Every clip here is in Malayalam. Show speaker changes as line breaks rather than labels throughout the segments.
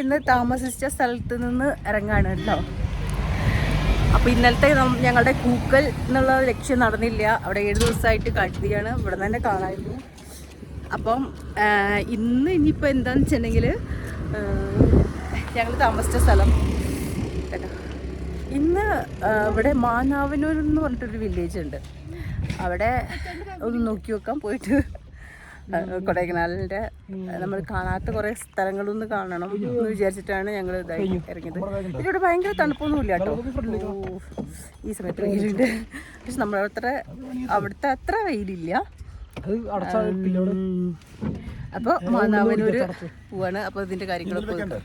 ഇന്ന് താമസിച്ച സ്ഥലത്ത് നിന്ന് ഇറങ്ങാണ് കേട്ടോ. അപ്പോൾ ഇന്നലത്തെ ഞങ്ങളുടെ കൂക്കൽ എന്നുള്ള ലക്ഷ്യം നടന്നില്ല. അവിടെ 7 ദിവസമായിട്ട് കഴുതിയാണ് ഇവിടെ തന്നെ കാണായിരുന്നു. അപ്പം ഇനിയിപ്പോൾ എന്താണെന്ന് വെച്ചിട്ടുണ്ടെങ്കിൽ ഞങ്ങൾ താമസിച്ച സ്ഥലം കേട്ടോ, ഇന്ന് ഇവിടെ മാനാവനൂർ എന്ന് പറഞ്ഞിട്ടൊരു വില്ലേജ് ഉണ്ട്. അവിടെ ഒന്ന് നോക്കി വെക്കാൻ പോയിട്ട് കൊടൈക്കനാലിൻ്റെ നമ്മൾ കാണാത്ത കുറേ സ്ഥലങ്ങളൊന്ന് കാണണം എന്ന് വിചാരിച്ചിട്ടാണ് ഞങ്ങൾ ഇതായി ഇറങ്ങിയത്. ഇതിലൂടെ ഭയങ്കര തണുപ്പൊന്നുമില്ല കേട്ടോ. ഈ സമയത്ത് വെയിലുണ്ട്, പക്ഷെ അവിടുത്തെ അത്ര വെയിലില്ല. അപ്പോൾ മാനാവനൂർ പോവാണ്. അപ്പോൾ ഇതിൻ്റെ കാര്യങ്ങളൊക്കെ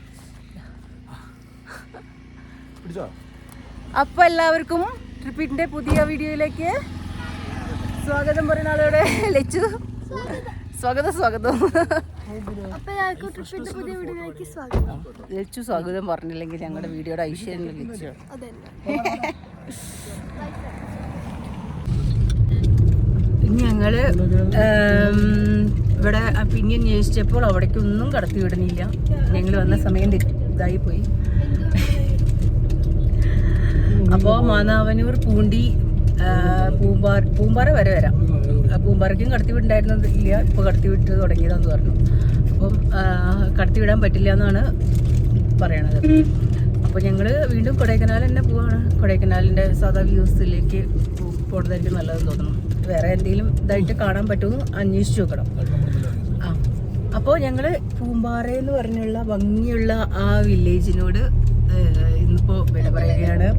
അപ്പോൾ എല്ലാവർക്കും ട്രിപ്പിൻ്റെ പുതിയ വീഡിയോയിലേക്ക് സ്വാഗതം. പറയുന്ന ആളോടെ ലച്ചു സ്വാഗതം. ലച്ചു സ്വാഗതം പറഞ്ഞില്ലെങ്കിൽ ഞങ്ങളുടെ വീഡിയോയുടെ ഐശ്വര്യം ലച്ചു. ഞങ്ങള് ഇവിടെ പിന്നെ അന്വേഷിച്ചപ്പോൾ അവിടേക്കൊന്നും കടത്തി വിടണില്ല. ഞങ്ങൾ വന്ന സമയം ഇതായി പോയി. അപ്പോൾ മാനാവനൂർ, പൂണ്ടി, പൂമ്പാറ വരെ വരാം. പൂമ്പാറയ്ക്കും കടത്തി വിട്ടുണ്ടായിരുന്നില്ല, ഇപ്പോൾ കടത്തി വിട്ട് തുടങ്ങിയതാന്ന് പറഞ്ഞു. അപ്പം കടത്തി വിടാൻ പറ്റില്ല എന്നാണ് പറയണത്. അപ്പോൾ ഞങ്ങൾ വീണ്ടും കൊടൈക്കനാൽ തന്നെ പോവാണ്. കൊടൈക്കനാലിൻ്റെ സാധാ വ്യൂസിലേക്ക് പോകുന്നതായിരിക്കും നല്ലതെന്ന് തോന്നുന്നു. വേറെ എന്തെങ്കിലും ഇതായിട്ട് കാണാൻ പറ്റുമെന്ന് അന്വേഷിച്ച് നോക്കണം. അപ്പോൾ ഞങ്ങൾ പൂമ്പാറയെന്ന് പറഞ്ഞുള്ള ഭംഗിയുള്ള ആ വില്ലേജിനോട് ഇന്നിപ്പോൾ വിട പറയുകയാണ്.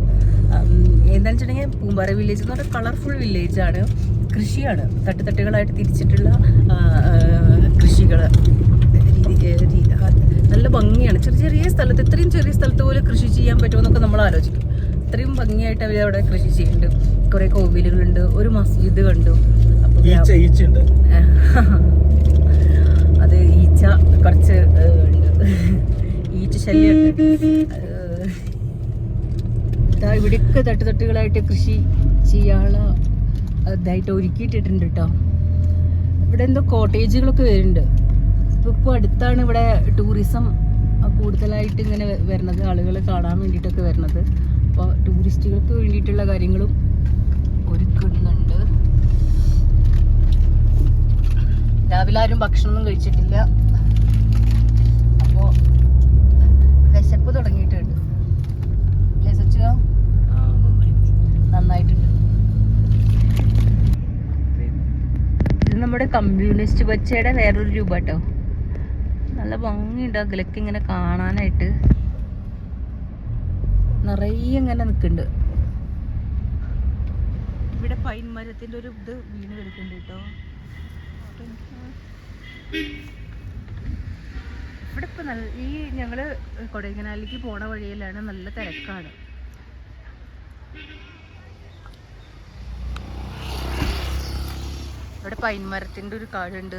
എന്താണെന്ന് വെച്ചിട്ടുണ്ടെങ്കിൽ പൂമ്പാറ വില്ലേജ് എന്ന് പറഞ്ഞാൽ കളർഫുൾ വില്ലേജാണ്. കൃഷിയാണ്, തട്ടുതട്ടുകളായിട്ട് തിരിച്ചിട്ടുള്ള കൃഷികൾ. നല്ല ഭംഗിയാണ്. ചെറിയ സ്ഥലത്ത്, ഇത്രയും ചെറിയ സ്ഥലത്ത് പോലും കൃഷി ചെയ്യാൻ പറ്റുമെന്നൊക്കെ നമ്മൾ ആലോചിക്കും. ഇത്രയും ഭംഗിയായിട്ട് അവർ അവിടെ കൃഷി ചെയ്യുന്നുണ്ട്. കുറേ കോവിലുകളുണ്ട്, ഒരു മസ്ജിദ് കണ്ടു. അപ്പോൾ അത് ഈച്ച കുറച്ച് ഉണ്ട്, ഈച്ച ശല്യമുണ്ട്. ഇവിടെയൊക്കെ തട്ടുതട്ടുകളായിട്ട് കൃഷി ചെയ്യാനുള്ള ഇതായിട്ട് ഒരുക്കിയിട്ടിട്ടുണ്ട് കേട്ടോ. ഇവിടെ എന്തോ കോട്ടേജുകളൊക്കെ വരുന്നുണ്ട്. ഇപ്പോൾ അടുത്താണ് ഇവിടെ ടൂറിസം കൂടുതലായിട്ട് ഇങ്ങനെ വരുന്നത്, ആളുകൾ കാണാൻ വേണ്ടിയിട്ടൊക്കെ വരുന്നത്. അപ്പോൾ ടൂറിസ്റ്റുകൾക്ക് വേണ്ടിയിട്ടുള്ള കാര്യങ്ങളും ഒരുക്കുന്നുണ്ട്. രാവിലെ ആരും ഭക്ഷണമൊന്നും കഴിച്ചിട്ടില്ല. അപ്പോൾ വിശപ്പ് തുടങ്ങിയിട്ടുണ്ട് അല്ലേ സച്ചു? നന്നായിട്ടുണ്ട്. ഇത് നമ്മുടെ കമ്മ്യൂണിസ്റ്റ് പച്ചയുടെ വേറൊരു രൂപ കേട്ടോ. നല്ല ഭംഗിയുണ്ട് അകലൊക്കെ ഇങ്ങനെ കാണാനായിട്ട്. നിറയെ ഇങ്ങനെ നിൽക്കുന്നുണ്ട്. ഇവിടെ പൈൻ മരത്തിൻ്റെ ഒരു ഇത് വീണ് കിടക്കുന്നുണ്ട് കേട്ടോ. ഇവിടെ ഇപ്പം ഈ ഞങ്ങൾ കൊടൈക്കനാലിലേക്ക് പോണ വഴിയിലാണ്, നല്ല തിരക്കാണ്. ഇവിടെ പൈൻ മരത്തിൻ്റെ ഒരു കാടുണ്ട്,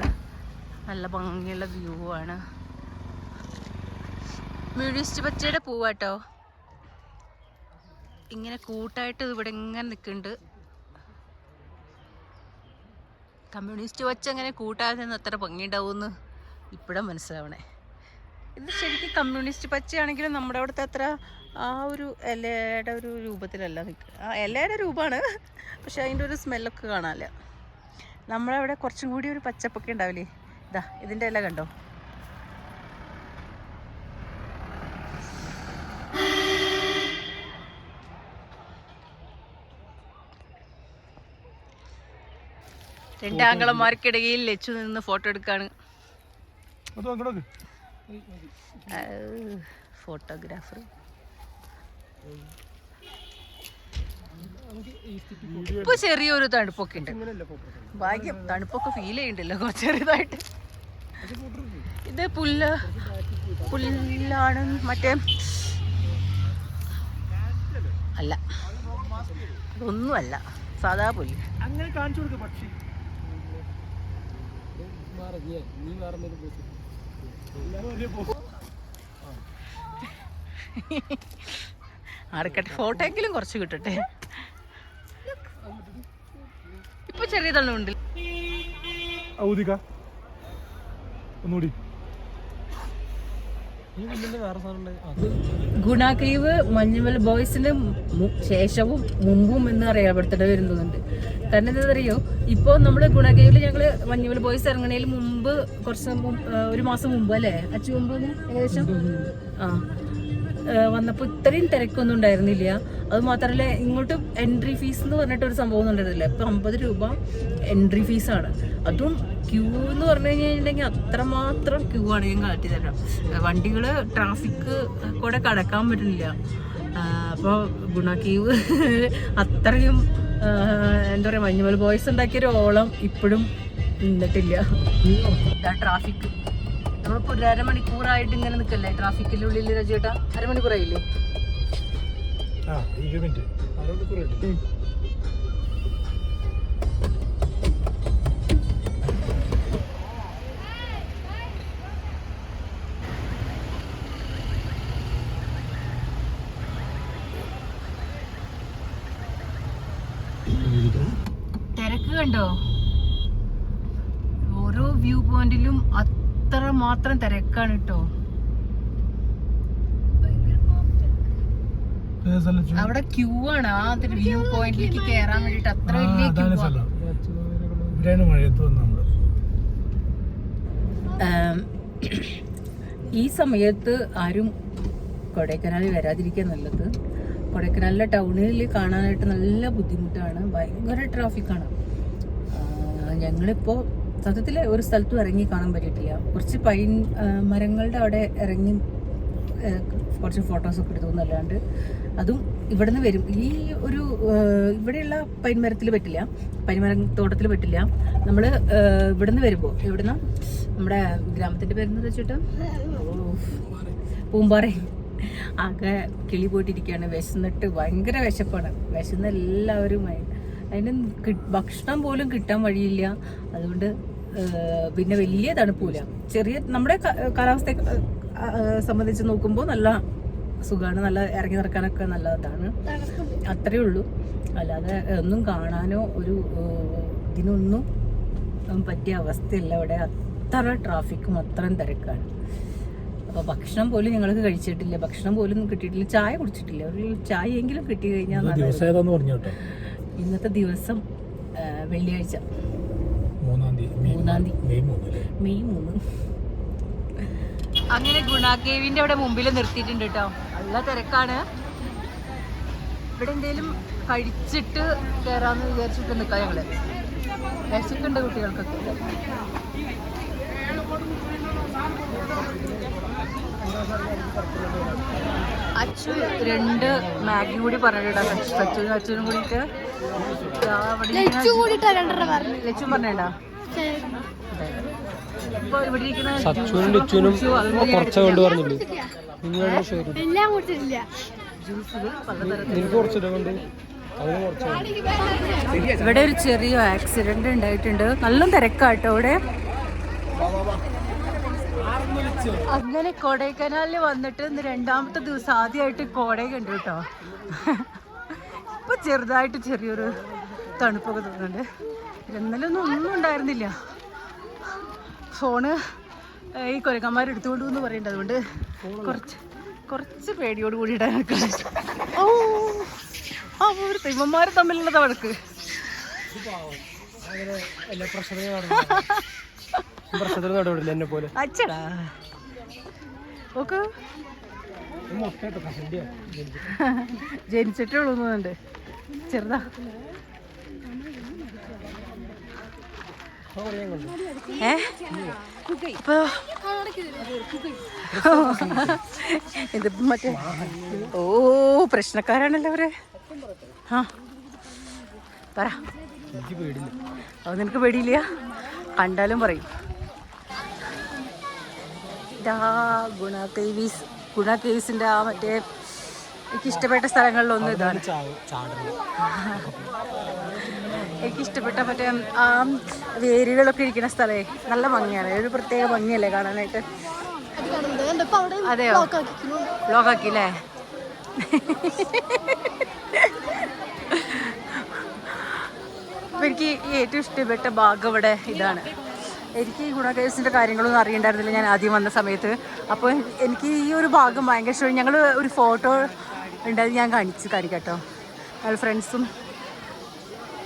നല്ല ഭംഗിയുള്ള വ്യൂ ആണ്. മ്യൂണിസ്റ്റ് പച്ചയുടെ പൂവാട്ടോ. ഇങ്ങനെ കൂട്ടായിട്ട് ഇവിടെ ഇങ്ങനെ നിൽക്കുന്നുണ്ട്. കമ്മ്യൂണിസ്റ്റ് പച്ച അങ്ങനെ കൂട്ടാതെ നിന്ന് അത്ര ഭംഗി ഉണ്ടാവുമെന്ന് ഇപ്പോഴും മനസ്സിലാവണേ. ഇത് ശരിക്കും കമ്മ്യൂണിസ്റ്റ് പച്ചയാണെങ്കിലും നമ്മുടെ അവിടുത്തെ അത്ര ആ ഒരു ഇലയുടെ ഒരു രൂപത്തിലല്ല നിൽക്കുക. ആ ഇലയുടെ രൂപമാണ്, പക്ഷെ അതിൻ്റെ ഒരു സ്മെല്ലൊക്കെ കാണാനില്ല. നമ്മളവിടെ കുറച്ചും കൂടി ഒരു പച്ചപ്പൊക്കെ ഉണ്ടാവില്ലേ. ഇതാ ഇതിൻ്റെ ഇല കണ്ടോ. രണ്ടാങ്ങളന്മാർക്കിടയിൽ ലച്ചു നിന്ന് ഫോട്ടോ എടുക്കാണ്. ഫോട്ടോഗ്രാഫർ. ഇപ്പൊ ചെറിയൊരു തണുപ്പൊക്കെ ഉണ്ട്. ഭാഗ്യം, തണുപ്പൊക്കെ ഫീൽ ചെയ്യുന്നുണ്ടല്ലോ കുറച്ച് ചെറിയതായിട്ട്. ഇത് പുല്ലാണ്, മറ്റേ അല്ല, ഒന്നുമല്ല, സാധാ പുല്ല്. അങ്ങനെ കാണിച്ചു കൊടുക്കും. പക്ഷി ആർക്കട്ടെ, ഫോട്ടോ എങ്കിലും കുറച്ച് കിട്ടട്ടെ. ഇപ്പൊ ചെറിയ തള്ളുണ്ട്. ഒന്നുകൂടി ഗുണ കേവ് മഞ്ഞുമൽ ബോയ്സിന് ശേഷവും മുമ്പും എന്ന് അറിയപ്പെടുത്തേണ്ടി വരുന്നുണ്ട്. കാരണം എന്താ അറിയോ, ഇപ്പോൾ നമ്മൾ ഗുണ കേവിൽ ഞങ്ങൾ മഞ്ഞുമൽ ബോയ്സ് ഇറങ്ങണതിന് മുമ്പ് ഒരു മാസം മുമ്പ് അല്ലേ അച്ചു മുമ്പ് ഏകദേശം വന്നപ്പോൾ ഇത്രയും തിരക്കൊന്നും ഉണ്ടായിരുന്നില്ല. അത് മാത്രമല്ല ഇങ്ങോട്ട് എൻട്രി ഫീസ് എന്ന് പറഞ്ഞിട്ട് ഒരു സംഭവം ഒന്നും ഉണ്ടായിരുന്നില്ല. ഇപ്പം 50 രൂപ എൻട്രി ഫീസാണ്. അതും ക്യൂ എന്ന് പറഞ്ഞു കഴിഞ്ഞിട്ടുണ്ടെങ്കിൽ അത്രമാത്രം ക്യൂ ആണ്. ഞാൻ കാട്ടി തരാം. വണ്ടികൾ ട്രാഫിക് കൂടെ കടക്കാൻ പറ്റുന്നില്ല. അപ്പോൾ ഗുണ കേവ് അത്രയും എന്താ പറയുക, മഞ്ഞുമൽ ബോയ്സ് ഉണ്ടാക്കിയൊരു ഓളം ഇപ്പോഴും നിന്നിട്ടില്ല. ട്രാഫിക് നമ്മളിപ്പോൾ ഒരു അരമണിക്കൂറായിട്ട് ഇങ്ങനെ നിൽക്കല്ലേ ട്രാഫിക്കിൻ്റെ ഉള്ളിൽ രജേട്ടാ? അരമണിക്കൂറായില്ലേ? തിരക്ക് കണ്ടോ? ഓരോ വ്യൂ പോയിന്റിലും അത്ര മാത്രം തിരക്കാണ് കേട്ടോ. അവിടെ ക്യൂ ആണ് ആ വ്യൂ പോയിന്റിലേക്ക് കയറാൻ വേണ്ടിട്ട്. അത്ര വലിയ ക്യൂ. ഈ സമയത്ത് ആരും കൊടൈക്കനാലിൽ വരാതിരിക്കാൻ നല്ലത്. കൊടൈക്കനാലിലെ ടൗണിൽ കാണാനായിട്ട് നല്ല ബുദ്ധിമുട്ടാണ്, ഭയങ്കര ട്രാഫിക്കാണ്. ഞങ്ങളിപ്പോൾ സത്യത്തിൽ ഒരു സ്ഥലത്തും ഇറങ്ങി കാണാൻ പറ്റിയിട്ടില്ല. കുറച്ച് പൈൻ മരങ്ങളുടെ അവിടെ ഇറങ്ങി കുറച്ച് ഫോട്ടോസൊക്കെ എടുത്തു എന്നല്ലാണ്ട് അതും ഇവിടുന്ന് വരും. ഈ ഒരു ഇവിടെയുള്ള പൈൻമരത്തിൽ പറ്റില്ല, പൈൻമരത്തോട്ടത്തിൽ പറ്റില്ല. നമ്മൾ ഇവിടുന്ന് വരുമ്പോൾ ഇവിടുന്ന് നമ്മുടെ ഗ്രാമത്തിൻ്റെ പേരെന്ന് വെച്ചിട്ട് പൂമ്പാറ ആകെ കിളി പോയിട്ടിരിക്കുകയാണ്. വിശന്നിട്ട് ഭയങ്കര വിശപ്പാണ്. വിശന്ന് എല്ലാവരും അതിന് ഭക്ഷണം പോലും കിട്ടാൻ വഴിയില്ല. അതുകൊണ്ട് പിന്നെ വലിയ തണുപ്പില്ല. ചെറിയ നമ്മുടെ കാലാവസ്ഥയെ സംബന്ധിച്ച് നോക്കുമ്പോൾ നല്ല സുഖമാണ്, നല്ല ഇറങ്ങി നടക്കാനൊക്കെ നല്ലതാണ്. അത്രയേ ഉള്ളൂ. അല്ലാതെ ഒന്നും കാണാനോ ഒരു ഇതിനൊന്നും പറ്റിയ അവസ്ഥയല്ല ഇവിടെ. അത്ര ട്രാഫിക്കും അത്രയും തിരക്കാണ്. അപ്പോൾ ഭക്ഷണം പോലും ഞങ്ങൾക്ക് കഴിച്ചിട്ടില്ല, ഭക്ഷണം പോലും കിട്ടിയിട്ടില്ല, ചായ കുടിച്ചിട്ടില്ല. ഒരു ചായയെങ്കിലും കിട്ടി കഴിഞ്ഞാൽ ഇന്നത്തെ ദിവസം വെള്ളിയാഴ്ച 3 മെയ് 3. അങ്ങനെ ഗുണ കേവിന്റെ അവിടെ മുമ്പിൽ നിർത്തിയിട്ടുണ്ട് കേട്ടോ. നല്ല തിരക്കാണ്. ഇവിടെ എന്തെങ്കിലും കഴിച്ചിട്ട് കയറാന്ന് വിചാരിച്ചിട്ട് നിൽക്കാം ഞങ്ങള്. വിശക്കുണ്ട് കുട്ടികൾക്കൊക്കെ. അച്ചു 2 മാഗി കൂടി പറഞ്ഞിട്ടാ. അച്ഛനും കൂടിയിട്ട് ലച്ചു പറഞ്ഞേടാ. ഇപ്പൊ ഇവിടെ ഇരിക്കുന്ന ഇവിടെ ഒരു ചെറിയ ആക്സിഡന്റ് ഉണ്ടായിട്ടുണ്ട്. നല്ല തിരക്കാട്ടോ ഇവിടെ. അങ്ങനെ കൊടൈക്കനാലിൽ വന്നിട്ട് ഇന്ന് 2ാമത്തെ ദിവസം ആദ്യമായിട്ട് കോടை കണ്ടു കേട്ടോ. ഇപ്പൊ ചെറുതായിട്ട് ചെറിയൊരു തണുപ്പൊക്കെ തോന്നുന്നുണ്ട്. ഇന്നലെ ഒന്നും ഉണ്ടായിരുന്നില്ല. ഫോണ് ഈ കൊരക്കന്മാർ എടുത്തുകൊണ്ടു എന്ന് പറയുന്നുണ്ട്. അതുകൊണ്ട് കുറച്ച് പേടിയോട് കൂടിയിട്ടാണ് നിൽക്കുന്നത്. ഒരു തിമ്മന്മാർ തമ്മിലുള്ള വഴക്ക്. അച്ചടാ ഓക്ക് ജനിച്ചിട്ടേ ഉള്ളൂന്നുണ്ട്. ചെറുതാ. ഇതിപ്പോ മറ്റേ പ്രശ്നക്കാരാണല്ലോ അവര്. പറ. അത് നിനക്ക് പേടിയില്ല? കണ്ടാലും പറയും. ഇതാ ഗുണ കേവ്സിന്റെ ആ മറ്റേ എനിക്കിഷ്ടപ്പെട്ട സ്ഥലങ്ങളിലൊന്നും ഇതാണ്. എനിക്കിഷ്ടപ്പെട്ട മറ്റേ ആ വേരുകളൊക്കെ ഇരിക്കുന്ന സ്ഥലേ നല്ല ഭംഗിയാണ്. ഒരു പ്രത്യേക ഭംഗിയല്ലേ കാണാനായിട്ട്? അതെയോ? ബ്ലോക്കാക്കില്ലേ? എനിക്ക് ഏറ്റവും ഇഷ്ടപ്പെട്ട ഭാഗം ഇവിടെ ഇതാണ്. എനിക്ക് ഈ ഗുണ കേവ്സിൻ്റെ കാര്യങ്ങളൊന്നും അറിയണ്ടായിരുന്നില്ല ഞാൻ ആദ്യം വന്ന സമയത്ത്. അപ്പോൾ എനിക്ക് ഈ ഒരു ഭാഗം ഭയങ്കര ഇഷ്ടമായി. ഞങ്ങൾ ഒരു ഫോട്ടോ ഉണ്ടായത് ഞാൻ കാണിക്കാം കേട്ടോ. ഞങ്ങൾ ഫ്രണ്ട്സും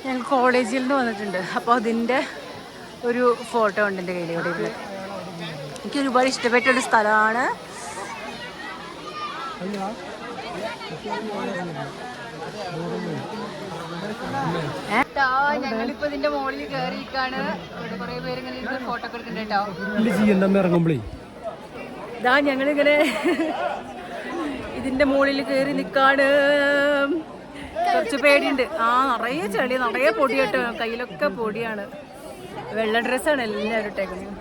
ഞങ്ങൾ കോളേജിൽ നിന്ന് വന്നിട്ടുണ്ട്. അപ്പോൾ അതിൻ്റെ ഒരു ഫോട്ടോ ഉണ്ട് എൻ്റെ കയ്യിൽ ഇവിടെ ഇരുന്ന്. എനിക്ക് ഒരുപാട് ഇഷ്ടപ്പെട്ടൊരു സ്ഥലമാണ്. ഞങ്ങളിപ്പോ ഇതിന്റെ മുകളിൽ കയറിയിരിക്കാണ്. ഇവിടെ കുറെ പേര് ഇങ്ങനെ ഇരുന്ന് ഫോട്ടോ ഒക്കെ എടുക്കുന്നുണ്ട്. ഇതാ ഞങ്ങളിങ്ങനെ ഇതിന്റെ മുകളിൽ കയറി നിൽക്കാണ്. കുറച്ച് പേടിയുണ്ട്. നിറയെ ചെളി, നിറയെ പൊടി കേട്ടോ. കയ്യിലൊക്കെ പൊടിയാണ്. വെള്ള ഡ്രസ്സാണ് എല്ലാവരും ഇട്ടേക്കുന്നത്.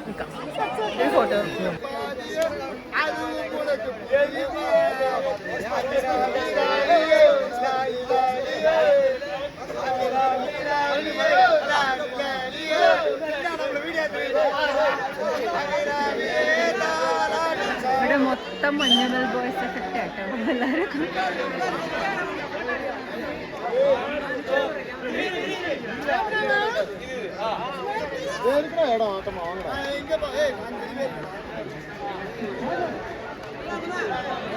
നിൽക്കാം, ഒരു ഫോട്ടോ. ഇവിടെ മൊത്തം മഞ്ഞുമൽ ബോയ്സ് എഫക്റ്റ് ആട്ടോ. എല്ലാവരും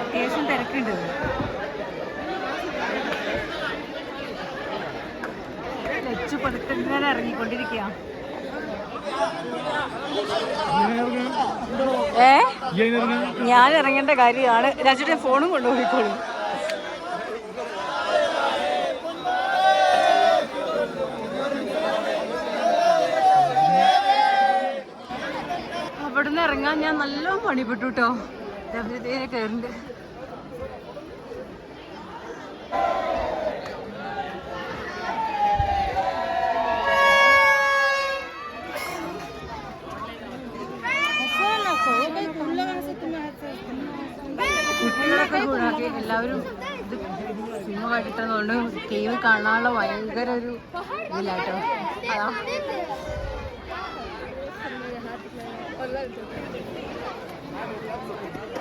അത്യാവശ്യം തിരക്കുണ്ട്. ലച്ചു പതുക്കെ ഇങ്ങനെ ഇറങ്ങിക്കൊണ്ടിരിക്കുക. ഞാൻ ഇറങ്ങേണ്ട കാര്യമാണ്. രാജുടെ ഫോണും കൊണ്ടുപോയിക്കോളൂ. അവിടുന്ന് ഇറങ്ങാൻ ഞാൻ നല്ലോണം പണിപ്പെട്ടു കേട്ടോ. കയറുണ്ട്. കുട്ടികളൊക്കെ കൂടാക്കി എല്ലാവരും ഇത് സിനിമ കണ്ടിട്ടതുകൊണ്ട് കേവ് കാണാനുള്ള ഭയങ്കര ഒരു ഇതിലാട്ടോ. അതാ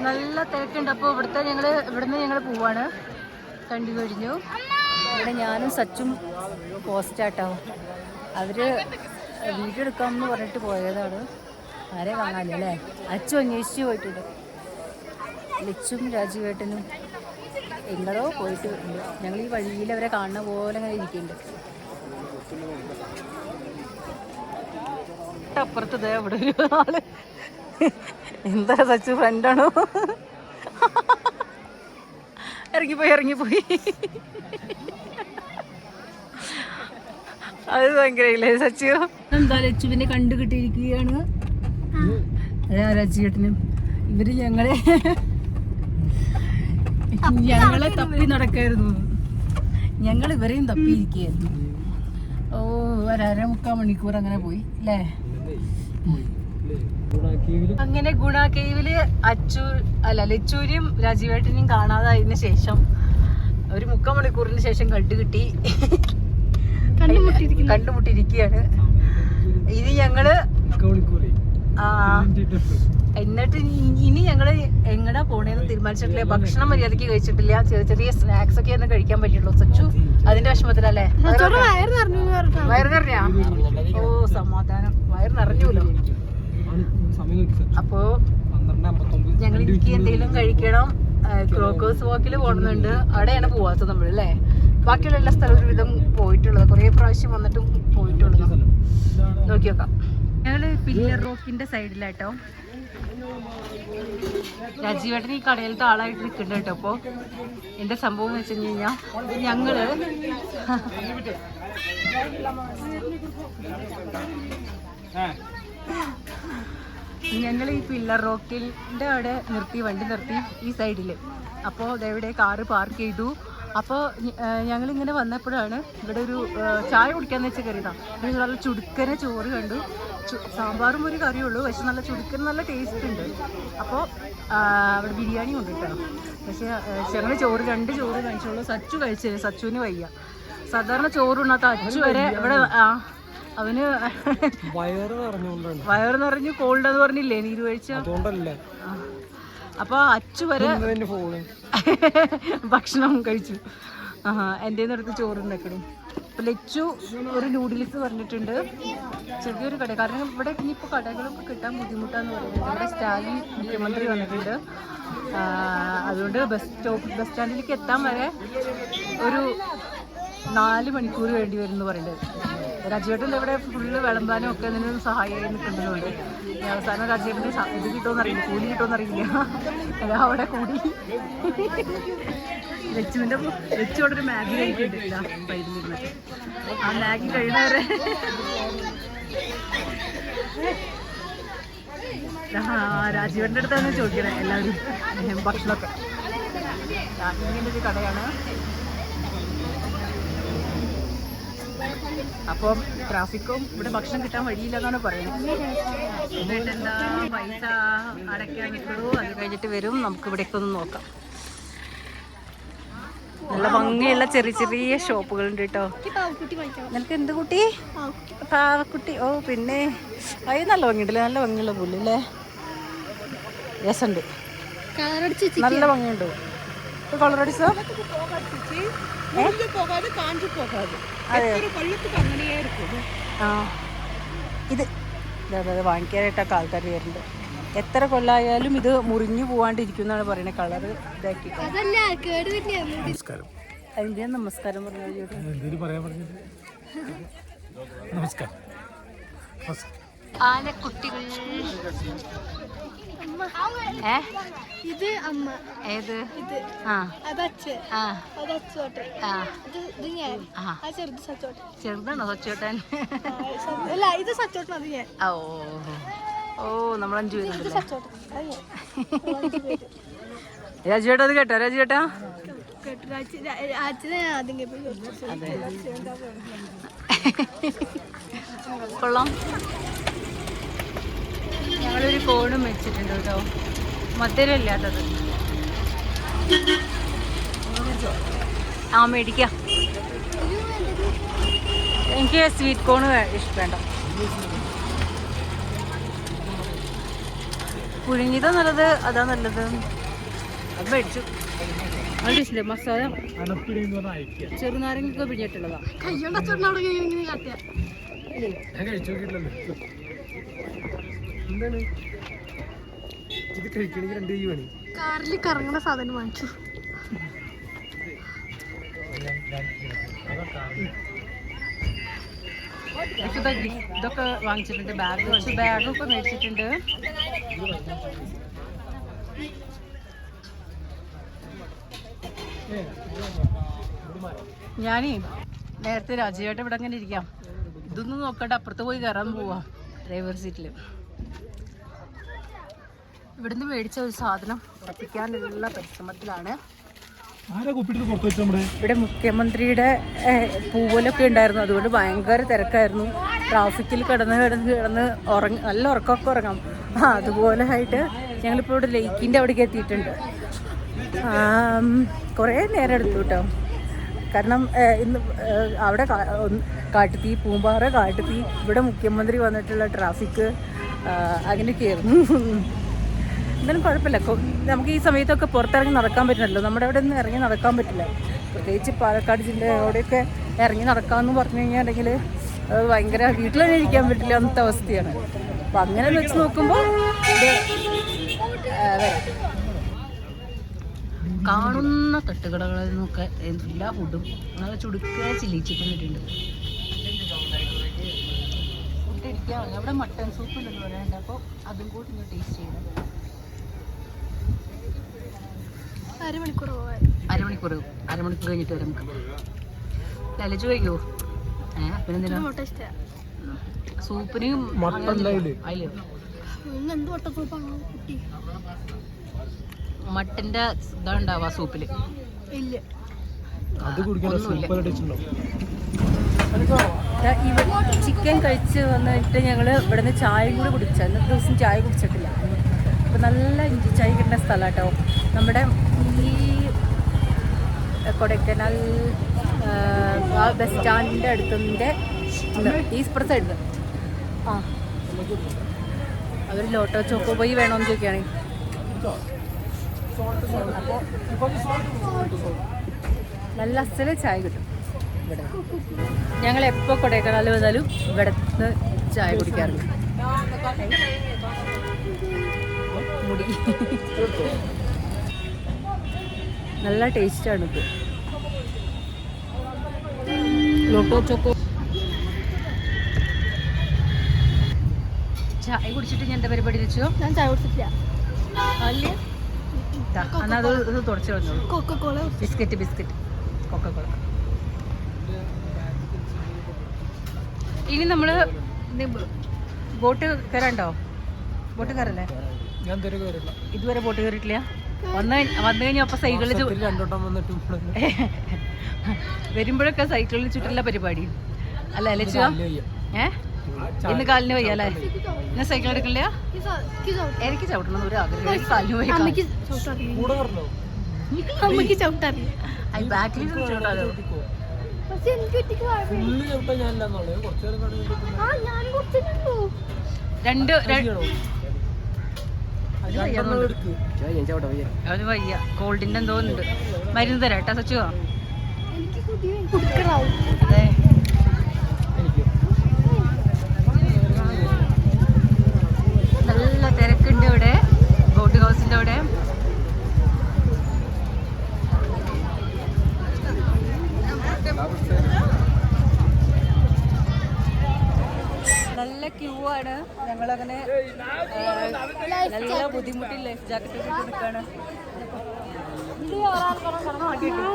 നല്ല തിരക്കുണ്ട്. അപ്പോൾ ഇവിടുന്ന് ഞങ്ങൾ പോവാണ്. കണ്ടു കഴിഞ്ഞു. ഇവിടെ ഞാനും സച്ചും പോസ്റ്റാട്ടോ. അവർ വീഡിയോ എടുക്കാമെന്ന് പറഞ്ഞിട്ട് പോയതാണ്. ആരെ കാണാനല്ലേ. അച്ചു അന്വേഷിച്ച് പോയിട്ടുണ്ട്. ലച്ചും രാജുവേട്ടനും എങ്ങടോ പോയിട്ട് ഉണ്ട്. ഞങ്ങൾ ഈ വഴിയിൽ അവരെ കാണുന്ന പോലെ അങ്ങനെ ഇരിക്കുന്നുണ്ട്. അപ്പുറത്ത് ദേ അവിടെ ഒരു ആള്. എന്താ സച്ചു ഫ്രണ്ടാണോ? ഇറങ്ങിപ്പോയി. അത് ഭയങ്കര ഇല്ലേ സച്ചു. എന്താ ലച്ചുവിനെ കണ്ടു കിട്ടിയിരിക്കുകയാണ്. രാജുവേട്ടനും ഇവര് ഞങ്ങളെ തപ്പി നടക്കായിരുന്നു. ഞങ്ങൾ ഇവരെയും തപ്പിയിരിക്കുകയായിരുന്നു. ഒരമുക്കാൽ മണിക്കൂർ അങ്ങനെ പോയി അല്ലേ. അങ്ങനെ ഗുണ കേവില് ലച്ചൂരിയും രാജീവേട്ടനെയും കാണാതായതിനു ശേഷം ഒരു 3/4 മണിക്കൂറിന് ശേഷം കണ്ടുമുട്ടിയിരിക്കുകയാണ്. ഇനി ഞങ്ങള് എന്നിട്ട് ഇനി ഞങ്ങള് എങ്ങടാ പോണേന്ന് തീരുമാനിച്ചിട്ടില്ല. ഭക്ഷണം മര്യാദയ്ക്ക് കഴിച്ചിട്ടില്ല. ചെറിയ സ്നാക്സ് ഒക്കെ ഒന്ന് കഴിക്കാൻ പറ്റുള്ളൂ. സച്ചു അതിന്റെ വിഷമത്തിലല്ലേ. വയറ് നിറഞ്ഞാ? ഓ സമാധാനം, വയറ് നിറഞ്ഞൂലോ. അപ്പോ ഞങ്ങൾ എനിക്ക് എന്തെങ്കിലും കഴിക്കണം. ക്രോക്കേഴ്സ് വാക്കിൽ പോകണമെന്നുണ്ട്. അവിടെയാണ് പോവാത്തത് നമ്മൾ അല്ലേ. ബാക്കിയുള്ള എല്ലാ സ്ഥലവും ഒരുവിധം പോയിട്ടുള്ളത്. കുറേ പ്രാവശ്യം വന്നിട്ടും പോയിട്ടുള്ളത്. നോക്കി നോക്കാം. ഞങ്ങള് പില്ലർ റോക്കിന്റെ സൈഡിലാട്ടോ. രാജീവേട്ടൻ ഈ കടയിലത്തെ ആളായിട്ട് നിൽക്കുന്നുണ്ട് കേട്ടോ. അപ്പോൾ എന്താ സംഭവം എന്ന് വെച്ച് കഴിഞ്ഞാൽ ഞങ്ങൾ ഈ പില്ലർ റോക്കിൻ്റെ അവിടെ വണ്ടി നിർത്തി ഈ സൈഡിൽ. അപ്പോൾ ഇതെവിടെ കാറ് പാർക്ക് ചെയ്തു. അപ്പോൾ ഞങ്ങളിങ്ങനെ വന്നപ്പോഴാണ് ഇവിടെ ഒരു ചായ കുടിക്കാന്ന് വെച്ച് കയറിയതാണ്. നല്ല ചുടുക്കനെ ചോറ് കണ്ടു. സാമ്പാറും ഒരു കറിയുള്ളൂ, പക്ഷെ നല്ല ചുടുക്കന് നല്ല ടേസ്റ്റ് ഉണ്ട്. അപ്പോൾ അവിടെ ബിരിയാണി കൊണ്ടിട്ടാണ്. പക്ഷേ ഞങ്ങൾ 2 ചോറ് കഴിച്ചുള്ളൂ. സച്ചു കഴിച്ചില്ല, സച്ചുവിന് വയ്യ. സാധാരണ ചോറുണ്ണാത്ത അച്ചു വരെ ഇവിടെ അവന് വയറ് നിറഞ്ഞു കോൾഡ് എന്ന് പറഞ്ഞില്ലേ നീര് കഴിച്ച. അപ്പോൾ അച്ചു വരെ ഭക്ഷണം കഴിച്ചു. എൻ്റെ അടുത്ത് ചോറുണ്ടാക്കണം. അപ്പോൾ ലച്ചു ഒരു നൂഡിൽസ് പറഞ്ഞിട്ടുണ്ട്. ചെറിയൊരു കട, കാരണം ഇവിടെ ഇനിയിപ്പോൾ കടകളൊക്കെ കിട്ടാൻ ബുദ്ധിമുട്ടാന്ന് പറയുന്നത്. ഇവിടെ സ്റ്റാലിൻ മുഖ്യമന്ത്രി വന്നിട്ടുണ്ട്. അതുകൊണ്ട് ബസ് സ്റ്റാൻഡിലേക്ക് എത്താൻ വരെ ഒരു 4 മണിക്കൂർ വേണ്ടി വരും എന്ന് പറയുന്നത്. രാജേട്ടൻ്റെ ഇവിടെ ഫുള്ള് വിളമ്പാനും ഒക്കെ അതിനൊരു സഹായമായി നിൽക്കുന്നുണ്ട്. അവസാനം രാജേട്ടൻ്റെ ഇത് കിട്ടുമെന്ന് അറിയില്ല, കൂലി കിട്ടുമെന്ന് അറിയില്ല. അതാ അവിടെ കൂടി ലച്ചോടെ ഒരു മാഗി കഴിക്കുന്നുണ്ട്. പൈരുന്നിരുന്നിട്ട് ആ മാഗി കഴിയുന്നവരെ രാജീവന്റെ അടുത്താണ് ചോദിക്കണേ എല്ലാവരും ഭക്ഷണമൊക്കെ. ഇങ്ങനെ ഒരു കടയാണ്. അപ്പം ട്രാഫിക്കും ഇവിടെ ഭക്ഷണം കിട്ടാൻ വഴിയില്ല എന്നാണ് പറയുന്നത്. എന്നിട്ട് എന്താ പൈസ അടയ്ക്കാൻ നിൽക്കുള്ളൂ, അത് കഴിഞ്ഞിട്ട് വരും. നമുക്ക് ഇവിടേക്ക് ഒന്ന് നോക്കാം. നല്ല ഭംഗിയുള്ള ചെറിയ ചെറിയ ഷോപ്പുകളുണ്ട് കേട്ടോ. നിനക്ക് എന്ത് കുട്ടി? പാവക്കുട്ടി. ഓ പിന്നെ അത് നല്ല ഭംഗിയുണ്ടല്ലേ, നല്ല ഭംഗിയുള്ള പുല്ലല്ലേ, രസമുണ്ട്, നല്ല ഭംഗിയുണ്ട്. കളറടിച്ചോ? ആ ഇത് വാങ്ങിക്കാനായിട്ടൊക്കെ ആൾക്കാർ വരുന്നുണ്ട്. എത്ര കൊല്ലായാലും ഇത് മുറിഞ്ഞു പോവാണ്ടിരിക്കും എന്നാണ് പറയുന്നത്. കളറ് ഇതാക്കി. അതിൻ്റെ നമസ്കാരം ആനക്കുട്ടികൾ. ഇത് അമ്മ. ഏത്? ചെറുതാണോ സച്ചോട്ടൻ? ഓ നമ്മൾ 5 പേരുണ്ട്. രാജുവേട്ടാ അത് കേട്ടോ? രാജുവേട്ടാ കൊള്ളാം. ഞങ്ങളൊരു കോണും വെച്ചിട്ടുണ്ട് കേട്ടോ, മധുരമില്ലാത്തത്. ആ മേടിക്കാം. എനിക്ക് സ്വീറ്റ് കോണ് വേണ്ട. പുഴുങ്ങിയതാ നല്ലത്, അതാ നല്ലത്. അത് മേടിച്ചു. അത് മസാല ചെറുനാരങ്ങ പിഴിഞ്ഞിട്ടുള്ളതാ.
ഇത് കഴിക്കണമെങ്കിൽ 2 കൈ വേണം.
കാറിൽ കറങ്ങുന്ന സാധനം വാങ്ങിച്ചു.
ഇതൊക്കെ വാങ്ങിച്ചിട്ടുണ്ട്. ബാഗൊക്കെ മേടിച്ചിട്ടുണ്ട്. ഞാനേ നേരത്തെ രാജുവേട്ടൻ ഇവിടെ അങ്ങനെ ഇരിക്കാം, ഇതൊന്നും നോക്കണ്ട, അപ്പുറത്ത് പോയി കയറാൻ പോവാം ഡ്രൈവർ സീറ്റിൽ. ഇവിടുന്ന് മേടിച്ച ഒരു സാധനം ഉറപ്പിക്കാനുള്ള പരിശ്രമത്തിലാണ്. ഇവിടെ മുഖ്യമന്ത്രിയുടെ പൂവലൊക്കെ ഉണ്ടായിരുന്നു, അതുകൊണ്ട് ഭയങ്കര തിരക്കായിരുന്നു. ട്രാഫിക്കിൽ കിടന്ന് നല്ല ഉറക്കമൊക്കെ ഉറങ്ങാം. അതുപോലെ ആയിട്ട് ഞങ്ങളിപ്പോൾ ഇവിടെ ലേക്കിൻ്റെ അവിടേക്ക് എത്തിയിട്ടുണ്ട്. കുറേ നേരം എടുത്തു കേട്ടോ, കാരണം ഇന്ന് അവിടെ കാട്ടുതീ, പൂമ്പാറ കാട്ടുതീ, ഇവിടെ മുഖ്യമന്ത്രി വന്നിട്ടുള്ള ട്രാഫിക്ക് അങ്ങനെയൊക്കെയായിരുന്നു. എന്തായാലും കുഴപ്പമില്ല, നമുക്ക് ഈ സമയത്തൊക്കെ പുറത്തിറങ്ങി നടക്കാൻ പറ്റില്ലല്ലോ. നമ്മുടെ അവിടെ ഒന്നും ഇറങ്ങി നടക്കാൻ പറ്റില്ല, പ്രത്യേകിച്ച് പാലക്കാട് ജില്ലയോടെയൊക്കെ ഇറങ്ങി നടക്കാമെന്ന് പറഞ്ഞു കഴിഞ്ഞിട്ടുണ്ടെങ്കിൽ ഭയങ്കര വീട്ടിൽ തന്നെ ഇരിക്കാൻ പറ്റില്ല അന്നത്തെ അവസ്ഥയാണ്. അപ്പം അങ്ങനെ വെച്ച് നോക്കുമ്പോൾ കാണുന്ന തട്ടുകടകളിൽ നിന്നൊക്കെ എല്ലാ ഫുഡും നല്ല ചുടുക്ക ചില്ലി ചിക്കൻ ഇട്ടിട്ടുണ്ട്. ഫുഡ് ഇരിക്കുകയാണ്. അവിടെ മട്ടൺ സൂപ്പ് ഉണ്ടെന്ന് പറയാനുണ്ട്, അപ്പോൾ അതും കൂടി ഇങ്ങനെ ടേസ്റ്റ് ചെയ്യണം.
അരമണിക്കൂർ കഴിഞ്ഞിട്ട് വരാം നമുക്ക്. ലലച്ചു കഴിക്കോ? പിന്നെന്തിനാ സൂപ്പിന് മട്ടന്റെ ഇതാ ഉണ്ടാവാ സൂപ്പില്. ചിക്കൻ കഴിച്ച് വന്നിട്ട് ഞങ്ങൾ ഇവിടുന്ന് ചായയും കൂടി കുടിച്ചു. ഇന്നത്തെ ദിവസം ചായ കുടിച്ചിട്ടില്ല. അപ്പോൾ നല്ല ഇഞ്ചി ചായ കിട്ടുന്ന സ്ഥലം കേട്ടോ. നമ്മുടെ ഈ കൊടൈക്കനാൽ ബസ് സ്റ്റാൻഡിൻ്റെ അടുത്തിൻ്റെ ഈ ഇപ്പുറത്തെ സൈഡിൽ അവർ ലോട്ടോ ചോക്കോ പോയി വേണമെന്ന് ചോദിക്കുകയാണെങ്കിൽ അപ്പോൾ നല്ല അസല ചായ കിട്ടും. ഇവിടെ. ഞങ്ങൾ എപ്പോൾ കൊടൈക്കനാൽ വന്നാലും ഇവിടെ നിന്ന് ചായ കുടിക്കാറുണ്ട്. മുടി നല്ല ടേസ്റ്റാണ് ഇത്. ലോട്ടോ ചോക്കോ ചായ കുടിച്ചിട്ട് ഞാൻ എന്താ പരിപാടി വെച്ചോ?
ഞാൻ ചായ കുടിച്ചിട്ടില്ല.
അല്ലേ എന്നാൽ അത് ഇത് തുടച്ചു കളഞ്ഞോളൂ.
Coca Cola
biscuit Coca Cola. ഇനി നമ്മൾ ബോട്ട് കയറാണ്ടോ? ബോട്ട് കയറല്ലേ?
ഞാൻ
ഇതുവരെ ബോട്ട് കയറിയിട്ടില്ല. വന്നു കഴിഞ്ഞാൽ അപ്പം സൈക്കിളിൽ വരുമ്പോഴൊക്കെ സൈക്കിളിൽ ചുറ്റുള്ള പരിപാടി അല്ല അലച്ചുക. ഇന്ന് കാലിന് വയ്യ അല്ലേ? ഇന്ന് സൈക്കിൾ എടുക്കില്ല. എനിക്ക് ചവിട്ടണം ഒരു ആഗ്രഹം. കാലിന് പോയി ബാക്കിൽ ചവിട്ടാലോ? അത് വയ്യ. കോൾഡിന്റെ എന്തോ ഉണ്ട്. മരുന്ന് തരാം കേട്ടാ സച്ചുവാ. അതെ നല്ല തിരക്കുണ്ട് ഇവിടെ ബോട്ട് ഹൗസിന്റെ അവിടെ. നല്ല ക്യൂ ആണ്. ഞങ്ങളങ്ങനെ നല്ല ബുദ്ധിമുട്ടിൽ ലൈഫ് ജാക്കറ്റ് ഒക്കെ എടുക്കാണ്.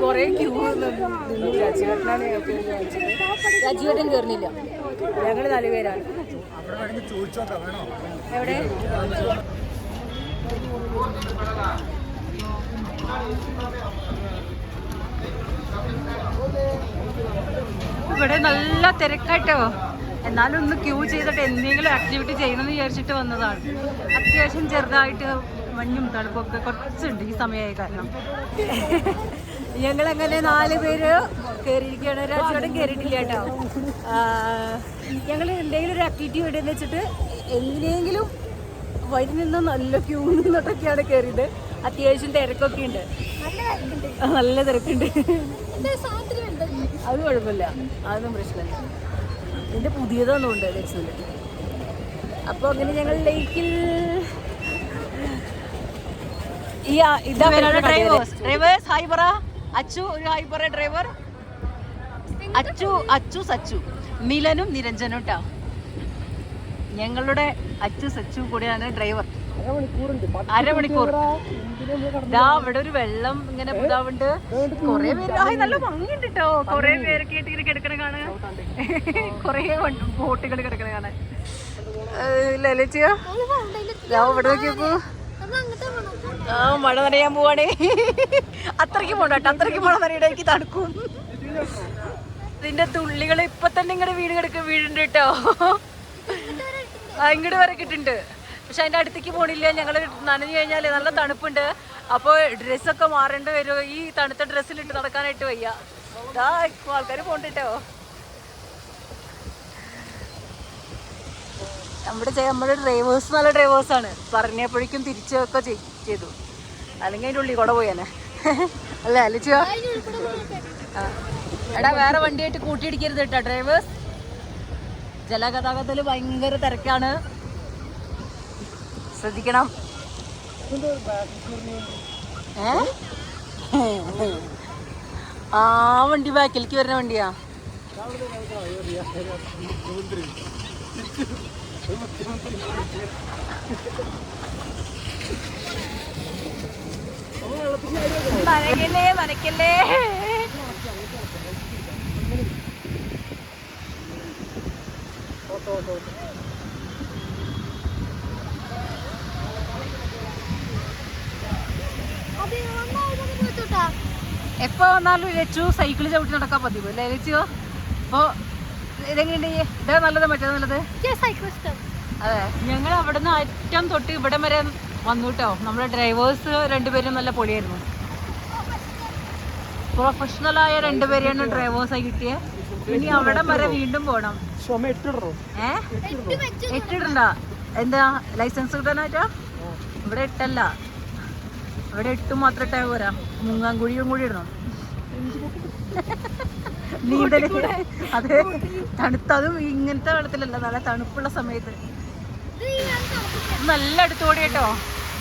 കൊറേ ക്യൂ രാജീവേട്ടൻ കയറുന്നില്ല. ഞങ്ങൾ 4 പേരാണ്. എവിടെ ഇവിടെ നല്ല തിരക്കായിട്ടോ. എന്നാലും ഒന്ന് ക്യൂ ചെയ്തിട്ട് എന്തെങ്കിലും ആക്ടിവിറ്റി ചെയ്യണമെന്ന് വിചാരിച്ചിട്ട് വന്നതാണ്. അത്യാവശ്യം ചെറുതായിട്ട് മഞ്ഞും തണുപ്പൊക്കെ കുറച്ചുണ്ട് ഈ സമയമായ കാരണം. ഞങ്ങളങ്ങനെ 4 പേര് കയറിയിരിക്കുകയാണ്. രാജീവേട്ടൻ കയറിയിട്ടില്ല കേട്ടോ. ഞങ്ങൾ എന്തെങ്കിലും ഒരു ആക്ടിവിറ്റി വേണ്ടിയെന്ന് വെച്ചിട്ട് എങ്ങനെയെങ്കിലും വരി നിന്ന് നല്ല ക്യൂ നിന്നിട്ടൊക്കെയാണ് കയറിയത്. അത്യാവശ്യം തിരക്കൊക്കെ ഉണ്ട്. നല്ല തിരക്കുണ്ട്. അത് കുഴപ്പമില്ല, അതൊന്നും പ്രശ്നമില്ല. ഇതിൻ്റെ പുതിയതൊന്നുമുണ്ട് ലക്ഷ്മിൽ. അപ്പോൾ അങ്ങനെ ഞങ്ങൾ ലേക്കിൽ ഡ്രൈവേഴ്സ് ഹായ് പറ. അച്ചു ഒരു ഹായ് പറ. ഡ്രൈവർ അച്ചു സച്ചു മിലനും നിരഞ്ജനും ട്ടാ. ഞങ്ങളുടെ അച്ചു സച്ചു കൂടെയാണ് ഡ്രൈവർ. അരമണിക്കൂർ ഇതാ ഇവിടെ ഒരു വെള്ളം ഇങ്ങനെ ഇതാവുണ്ട്. കൊറേ പേര് നല്ല ഭംഗിയുണ്ട് കേട്ടോ. കൊറേ പേരൊക്കെ ആയിട്ട് ഇങ്ങനെ കിടക്കണ കാണാൻ. കൊറേ ബോട്ടുകൾ കിടക്കണ കാണാൻ. ലലിച്ചിയ ഇവിടെ നോക്കിയപ്പോ മഴ നനയാൻ പോവാണേ. അത്രയ്ക്ക് പോണ്ട കേട്ടോ. അത്രയ്ക്ക് മഴ നനയുടെ എനിക്ക് തണുക്കും. ഇതിന്റെ തുള്ളികൾ ഇപ്പൊ തന്നെ ഇങ്ങടെ വീടുണ്ട് കേട്ടോ. ഇങ്ങോട്ട് വരെ കിട്ടുന്നുണ്ട്. പക്ഷെ അതിൻ്റെ അടുത്തേക്ക് പോണില്ല. ഞങ്ങൾ നനഞ്ഞു കഴിഞ്ഞാൽ നല്ല തണുപ്പുണ്ട്. അപ്പോൾ ഡ്രസ്സൊക്കെ മാറേണ്ടി വരും. ഈ തണുത്ത ഡ്രസ്സിലിട്ട് നടക്കാനായിട്ട് വയ്യ. ഇതാ ആൾക്കാർ പോണ്ടിട്ടോ. നമ്മുടെ ഡ്രൈവേഴ്സ് നല്ല ഡ്രൈവേഴ്സാണ്. പറഞ്ഞപ്പോഴേക്കും തിരിച്ചൊക്കെ ചെയ്തു. അല്ലെങ്കിൽ അതിൻ്റെ ഉള്ളിൽ കൂടെ പോയാനെ അല്ലേ അലിച്ചോ? എടാ വേറെ വണ്ടിയായിട്ട് കൂട്ടിയിടിക്കരുത് കേട്ടോ ഡ്രൈവേഴ്സ്. ജലഗതാഗതത്തിൽ ഭയങ്കര തിരക്കാണ്, ശ്രദ്ധിക്കണം. ആ വണ്ടി ബാക്കിലേക്ക് വരുന്ന വണ്ടിയാ. നനയ്ക്കല്ലേ എപ്പോ വന്നാലും ലച്ചു സൈക്കിള് ചവിട്ടി നടക്കാൻ പതിവ് അല്ലേ ലച്ചു? അപ്പൊ ഇതെങ്ങനെയുണ്ട്? ഇതാ നല്ലത് മറ്റേത് നല്ലത്? അതെ, ഞങ്ങൾ അവിടെ നിന്ന് അറ്റം തൊട്ട് ഇവിടെ വരെ വന്നു കേട്ടോ. നമ്മുടെ ഡ്രൈവേഴ്സ് 2 പേരും നല്ല പൊളിയായിരുന്നു. പ്രൊഫഷണലായ 2 പേരെയാണ് ഡ്രൈവേഴ്സായി കിട്ടിയത്. ഇനി അവിടെ വരെ വീണ്ടും പോകണം. 8 ഇടണ്ട. എന്താ ലൈസൻസ് കിട്ടാനായിട്ടാ? ഇവിടെ 8 അല്ല, ഇവിടെ 8 മാത്രം ഇട്ടാൽ പോരാ. മുങ്ങാങ്കുഴിയും കൂടി ഇടണം. നീന്തല് അതെ, തണുത്തതും ഇങ്ങനത്തെ വെള്ളത്തിലല്ല, നല്ല തണുപ്പുള്ള സമയത്ത് നല്ല അടുത്തോടി കേട്ടോ.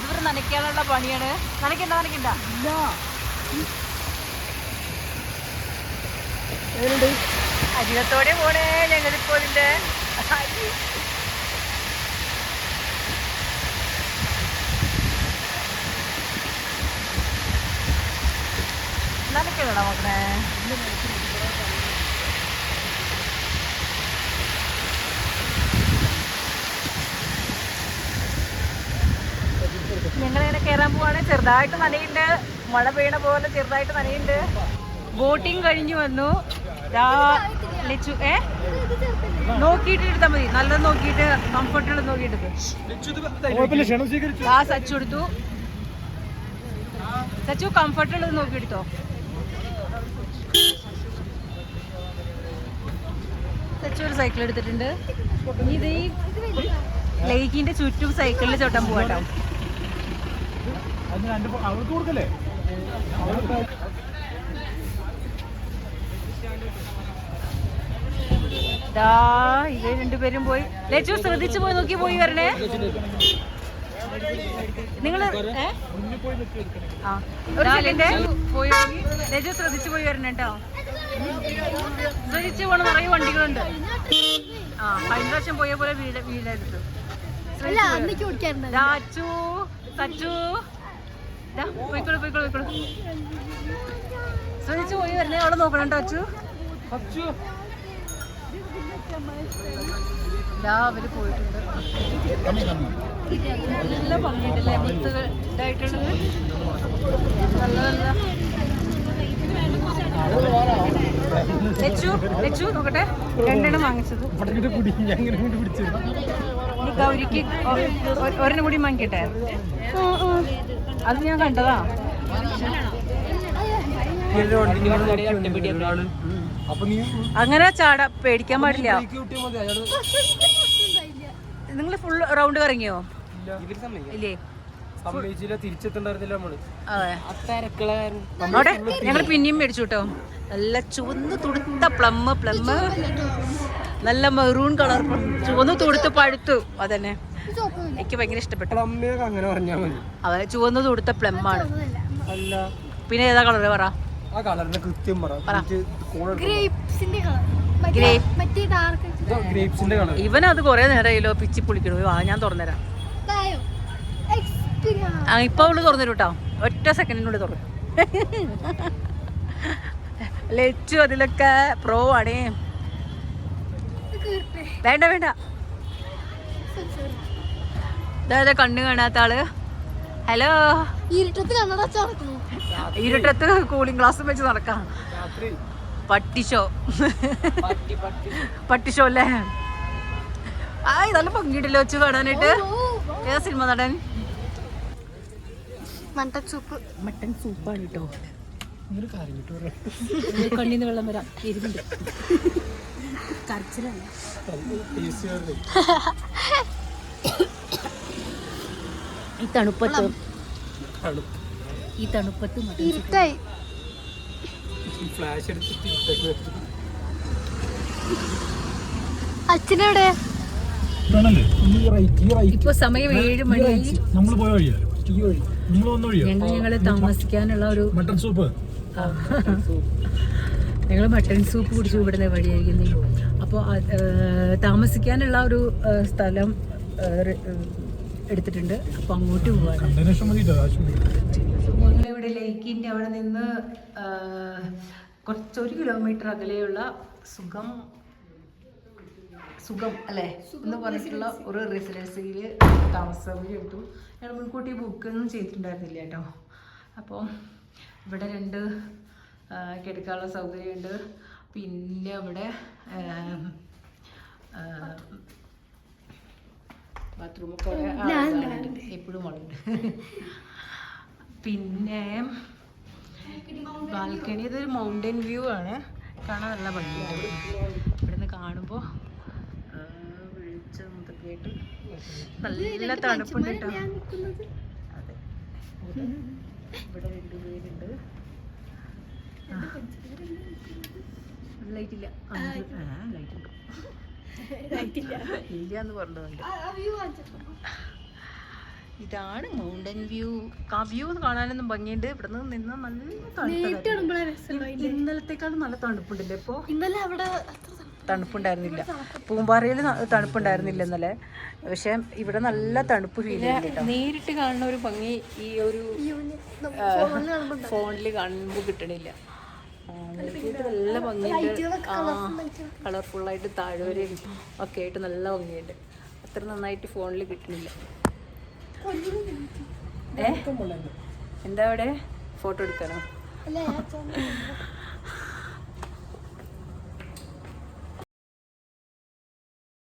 ഇവർ നനയ്ക്കാനുള്ള പണിയാണ്. നനയ്ക്കണ്ട അരികത്തോടെ പോണേ ഞങ്ങളിപ്പോ ഇതിന്റെ നനയ്ക്കണോ നോക്കണേ. ഞങ്ങളിങ്ങനെ കയറാൻ പോവാണ്. ചെറുതായിട്ട് നനയുണ്ട്, മഴ പെയ്യണ പോലെ ചെറുതായിട്ട് നനയുണ്ട്. ബോട്ടിങ് കഴിഞ്ഞു വന്നു. നോക്കിയിട്ട് എടുത്താൽ മതി, നല്ലത് നോക്കിയിട്ട് കംഫർട്ടബിൾ നോക്കിയിട്ട് സച്ചു എടുത്തു. സച്ചു കംഫർട്ടബിൾ നോക്കിയെടുത്തോ. സച്ചു ഒരു സൈക്കിൾ എടുത്തിട്ടുണ്ട്. ഇത് ഈ ലേക്കിന്റെ ചുറ്റും സൈക്കിളിൽ ചോട്ടാൻ പോവാട്ടോ. ഇവർ രണ്ടുപേരും പോയി. ലച്ചു ശ്രദ്ധിച്ചു പോയി, നോക്കി പോയി വരണേ. നിങ്ങള് പോയി ലജു ശ്രദ്ധിച്ചു പോയി വരണേ കേട്ടോ. ശ്രദ്ധിച്ചു പോണ നിറയെ വണ്ടികളുണ്ട്. കഴിഞ്ഞ പ്രാവശ്യം പോയ പോലെ വീടെടുത്തു. രാച്ചു സച്ചു പോയിക്കോളൂ. ശ്രദ്ധിച്ചു പോയി വരണേ. അവിടെ നോക്കണം കേട്ടോ അച്ചു. അവര് പോയിട്ടുണ്ട്. നല്ല ഭംഗിയുണ്ടല്ലേ ഇതായിട്ടുള്ളത്. നല്ല ലച്ചു നോക്കട്ടെ. 2 വാങ്ങിച്ചത്. ഗൗരിക്ക് ഒരെണ്ണം കൂടി വാങ്ങിക്കട്ടെ. അത് ഞാൻ കണ്ടതാ. അങ്ങനെ ചാട പേടിക്കാൻ പാടില്ല. നിങ്ങൾ ഫുൾ റൗണ്ട് കറങ്ങിയോ? ഇല്ലേ, അവിടെ ഞങ്ങൾ പിന്നെയും മേടിച്ചു കേട്ടോ. നല്ല ചുവന്ന് തുടുത്ത പ്ലം, നല്ല മെറൂൺ കളർ ചുവന്ന് തുടുത്ത് പഴുത്തു. അതന്നെ എനിക്ക് ഭയങ്കര ഇഷ്ടപ്പെട്ടു. അതെ, ചുവന്ന് തുടുത്ത പ്ലമ്മാണ്. പിന്നെ ഏതാ കളറ് പറ? ഇവനത് കൊറേ നേരമായല്ലോ പിച്ചി പൊളിക്കണു. ഞാൻ തുറന്നുതരാം. ഇപ്പൊ അവള് തുറന്നു കേട്ടോ, ഒറ്റ സെക്കൻഡിനുള്ളിൽ തുറന്നു. ലച്ചു അതിലൊക്കെ പ്രോ ആണേ. വേണ്ട അതായത് കണ്ണു കാണാത്ത ആള്. ഹലോ, ഇരുട്ടത്ത് കൂളിംഗ് ഗ്ലാസ് വെച്ച് നടക്കാം. പട്ടിഷോ അല്ലേ? നല്ല ഭംഗിയിട്ടല്ലോ വെച്ച് കാണാനായിട്ട്. ഏതാ സിനിമ നടൻ? മട്ടൻ സൂപ്പാണ് കേട്ടോ. കണ്ണീന്ന് വെള്ളം വരാം. എരിവുണ്ട്, കരച്ചിലല്ല. ഈ തണുപ്പത്ത്
അച്ഛനെവിടെ?
ഇപ്പൊ സമയം 7 മണിയായി. ഞങ്ങള് താമസിക്കാനുള്ള ഒരു ഞങ്ങൾ മട്ടൺ സൂപ്പ് കുടിച്ചു ഇവിടുന്ന് വഴിയായിരിക്കുന്നു. അപ്പോൾ താമസിക്കാനുള്ള ഒരു സ്ഥലം എടുത്തിട്ടുണ്ട്. അപ്പോൾ അങ്ങോട്ട് പോവാണ്. ഞങ്ങളിവിടെ ലേക്കിൻ്റെ അവിടെ നിന്ന് കുറച്ച് 1 കിലോമീറ്റർ അകലെയുള്ള സുഖം അല്ലേ എന്ന് പറഞ്ഞിട്ടുള്ള ഒരു റെസിഡൻസിയിൽ താമസ സൗകര്യം എടുത്തു. ഞങ്ങൾ മുൻകൂട്ടി ബുക്കൊന്നും ചെയ്തിട്ടുണ്ടായിരുന്നില്ല കേട്ടോ. അപ്പോൾ ഇവിടെ 2 കിടക്കാനുള്ള സൗകര്യമുണ്ട്. പിന്നെ ഇവിടെ ബാത്റൂമൊക്കെ എപ്പോഴും ഉണ്ട്. പിന്നെ ബാൽക്കണി, ഇതൊരു മൗണ്ടൻ വ്യൂ ആണ്, കാണാൻ നല്ല ഭംഗിയുണ്ട്. ഇവിടുന്ന് കാണുമ്പോൾ വെളിച്ചമൊക്കെ ആയിട്ട് നല്ല തണുപ്പുണ്ട് കേട്ടോ. അതെ, ഇവിടെ 2 പേരുണ്ട്. ലൈറ്റ് ഇല്ല ലൈറ്റ് ഇല്ല എന്ന് പറഞ്ഞതുകൊണ്ട്. ഇതാണ് മൗണ്ടൻ വ്യൂ. ആ വ്യൂ കാണാനൊന്നും ഭംഗിയുണ്ട്. ഇവിടുന്ന് നിന്ന് നല്ല ഇന്നലത്തേക്കാളും നല്ല തണുപ്പുണ്ടല്ലേ ഇപ്പൊ?
ഇന്നലെ അവിടെ
തണുപ്പുണ്ടായിരുന്നില്ല, പൂമ്പാറയിൽ തണുപ്പുണ്ടായിരുന്നില്ല ഇന്നലെ. പക്ഷെ ഇവിടെ നല്ല തണുപ്പ് ഫീൽ ചെയ്യുന്നുണ്ട്. നേരിട്ട് കാണുന്ന ഒരു ഭംഗി ഈ ഒരു ഫോണിൽ കാണുമ്പോൾ കിട്ടണില്ല. നല്ല ഭംഗിയുണ്ട്, കളർഫുള്ളായിട്ട് താഴ്വരയും ഒക്കെ ആയിട്ട് നല്ല ഭംഗിയുണ്ട്. അത്ര നന്നായിട്ട് ഫോണിൽ കിട്ടണില്ല. എന്താ അവിടെ ഫോട്ടോ എടുക്കാനോ?